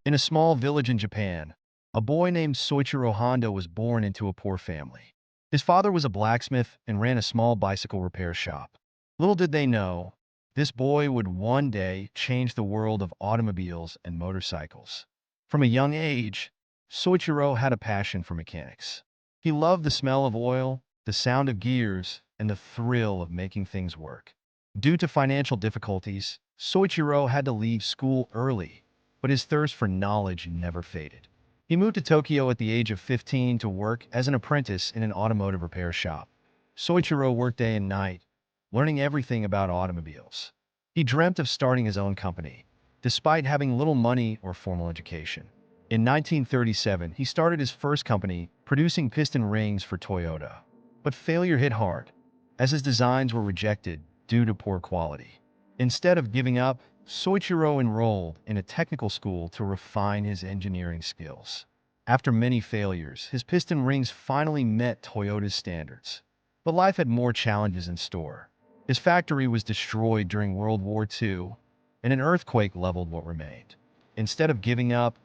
In a small village in Japan, a boy named Soichiro Honda was born into a poor family. His father was a blacksmith and ran a small bicycle repair shop. Little did they know, this boy would one day change the world of automobiles and motorcycles. From a young age, Soichiro had a passion for mechanics. He loved the smell of oil, the sound of gears, and the thrill of making things work. Due to financial difficulties, Soichiro had to leave school early, but his thirst for knowledge never faded. He moved to Tokyo at the age of 15 to work as an apprentice in an automotive repair shop. Soichiro worked day and night, learning everything about automobiles. He dreamt of starting his own company, despite having little money or formal education. In 1937, he started his first company, producing piston rings for Toyota. But failure hit hard, as his designs were rejected due to poor quality. Instead of giving up, Soichiro enrolled in a technical school to refine his engineering skills. After many failures, his piston rings finally met Toyota's standards. But life had more challenges in store. His factory was destroyed during World War II, and an earthquake leveled what remained. Instead of giving up,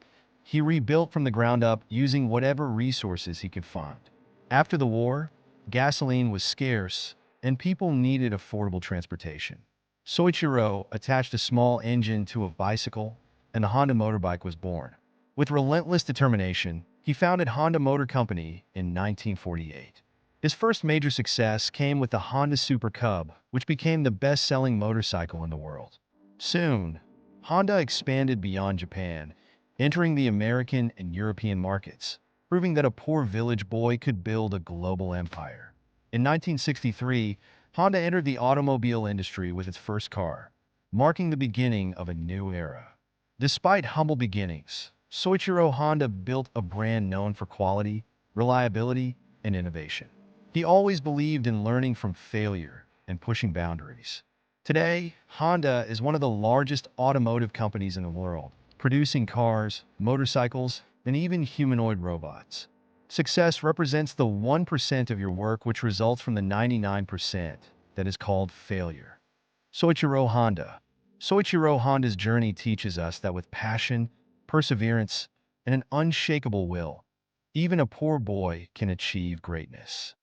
he rebuilt from the ground up using whatever resources he could find. After the war, gasoline was scarce, and people needed affordable transportation. Soichiro attached a small engine to a bicycle, and the Honda motorbike was born. With relentless determination, he founded Honda Motor Company in 1948. His first major success came with the Honda Super Cub, which became the best-selling motorcycle in the world. Soon, Honda expanded beyond Japan, entering the American and European markets, proving that a poor village boy could build a global empire. In 1963, Honda entered the automobile industry with its first car, marking the beginning of a new era. Despite humble beginnings, Soichiro Honda built a brand known for quality, reliability, and innovation. He always believed in learning from failure and pushing boundaries. Today, Honda is one of the largest automotive companies in the world, producing cars, motorcycles, and even humanoid robots. Success represents the 1% of your work which results from the 99% that is called failure. Soichiro Honda. Soichiro Honda's journey teaches us that with passion, perseverance, and an unshakable will, even a poor boy can achieve greatness.